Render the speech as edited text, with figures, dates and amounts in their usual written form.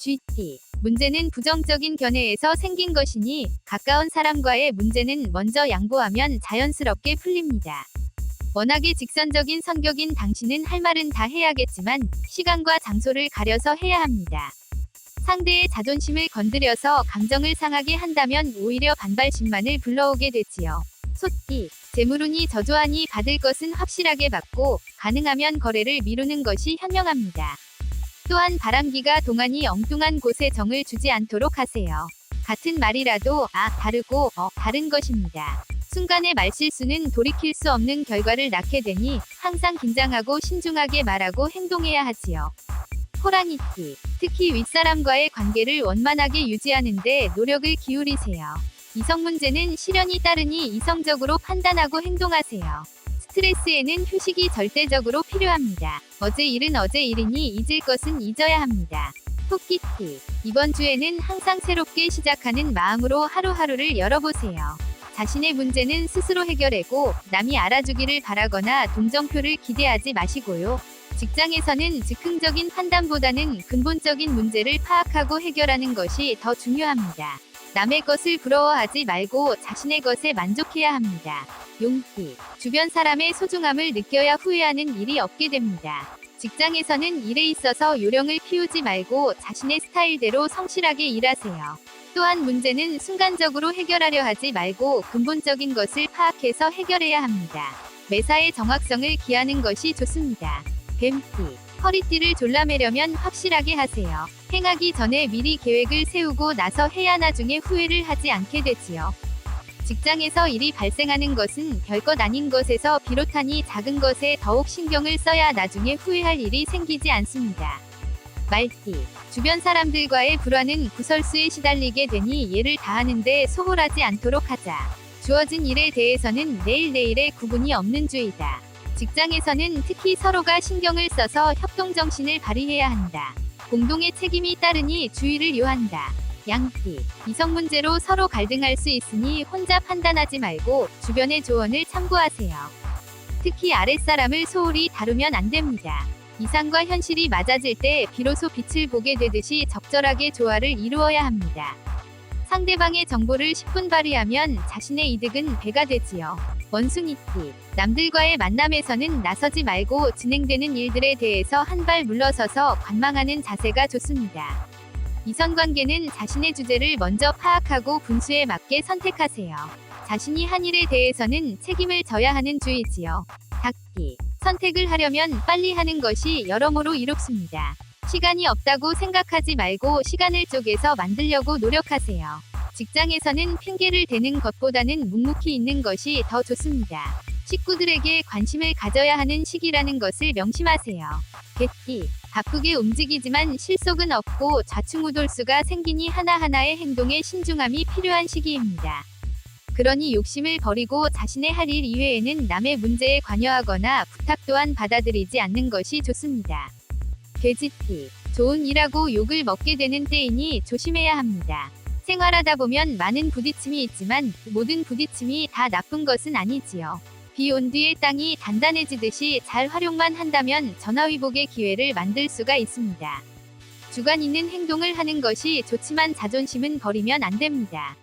GT. 문제는 부정적인 견해에서 생긴 것이니 가까운 사람과의 문제는 먼저 양보하면 자연스럽게 풀립니다. 워낙에 직선적인 성격인 당신은 할 말은 다 해야겠지만 시간과 장소를 가려서 해야 합니다. 상대의 자존심을 건드려서 감정을 상하게 한다면 오히려 반발심만을 불러오게 되지요. 소띠. 재물운이 저조하니 받을 것은 확실하게 받고 가능하면 거래를 미루는 것이 현명합니다. 또한 바람기가 동안이 엉뚱한 곳에 정을 주지 않도록 하세요. 같은 말이라도 다르고 다른 것입니다. 순간의 말실수는 돌이킬 수 없는 결과를 낳게 되니 항상 긴장하고 신중하게 말하고 행동해야 하지요. 호랑이띠. 특히 윗사람과의 관계를 원만하게 유지하는데 노력을 기울이세요. 이성 문제는 시련이 따르니 이성적으로 판단하고 행동하세요. 스트레스에는 휴식이 절대적으로 필요합니다. 어제 일은 어제 일이니 잊을 것은 잊어야 합니다. 토끼띠. 이번 주에는 항상 새롭게 시작하는 마음으로 하루하루를 열어보세요. 자신의 문제는 스스로 해결하고 남이 알아주기를 바라거나 동정표를 기대하지 마시고요. 직장에서는 즉흥적인 판단보다는 근본적인 문제를 파악하고 해결하는 것이 더 중요합니다. 남의 것을 부러워하지 말고 자신의 것에 만족해야 합니다. 용띠. 주변 사람의 소중함을 느껴야 후회하는 일이 없게 됩니다. 직장에서는 일에 있어서 요령을 피우지 말고 자신의 스타일대로 성실하게 일하세요. 또한 문제는 순간적으로 해결하려 하지 말고 근본적인 것을 파악해서 해결해야 합니다. 매사에 정확성을 기하는 것이 좋습니다. 뱀띠. 허리띠를 졸라매려면 확실하게 하세요. 행하기 전에 미리 계획을 세우고 나서 해야 나중에 후회를 하지 않게 되지요. 직장에서 일이 발생하는 것은 별것 아닌 것에서 비롯하니 작은 것에 더욱 신경을 써야 나중에 후회할 일이 생기지 않습니다. 말띠. 주변 사람들과의 불화는 구설수에 시달리게 되니 예를 다하는데 소홀하지 않도록 하자. 주어진 일에 대해서는 내일의 구분이 없는 주의다. 직장에서는 특히 서로가 신경을 써서 협동정신을 발휘해야 한다. 공동의 책임이 따르니 주의를 요한다. 양띠. 이성 문제로 서로 갈등할 수 있으니 혼자 판단하지 말고 주변의 조언을 참고하세요. 특히 아랫사람을 소홀히 다루면 안 됩니다. 이상과 현실이 맞아질 때 비로소 빛을 보게 되듯이 적절하게 조화를 이루어야 합니다. 상대방의 정보를 10분 발휘하면 자신의 이득은 배가 되지요. 원숭이띠. 남들과의 만남에서는 나서지 말고 진행되는 일들에 대해서 한 발 물러서서 관망하는 자세가 좋습니다. 이성관계는 자신의 주제를 먼저 파악하고 분수에 맞게 선택하세요. 자신이 한 일에 대해서는 책임을 져야 하는 주의지요. 닭띠. 선택을 하려면 빨리 하는 것이 여러모로 이롭습니다. 시간이 없다고 생각하지 말고 시간을 쪼개서 만들려고 노력하세요. 직장에서는 핑계를 대는 것보다는 묵묵히 있는 것이 더 좋습니다. 식구들에게 관심을 가져야 하는 시기라는 것을 명심하세요. 개띠. 바쁘게 움직이지만 실속은 없고 좌충우돌수가 생기니 하나하나의 행동에 신중함이 필요한 시기입니다. 그러니 욕심을 버리고 자신의 할 일 이외에는 남의 문제에 관여하거나 부탁 또한 받아들이지 않는 것이 좋습니다. 돼지띠. 좋은 일하고 욕을 먹게 되는 때이니 조심해야 합니다. 생활하다 보면 많은 부딪힘이 있지만 모든 부딪힘이 다 나쁜 것은 아니지요. 비 온 뒤에 땅이 단단해지듯이 잘 활용만 한다면 전화위복의 기회를 만들 수가 있습니다. 주관 있는 행동을 하는 것이 좋지만 자존심은 버리면 안 됩니다.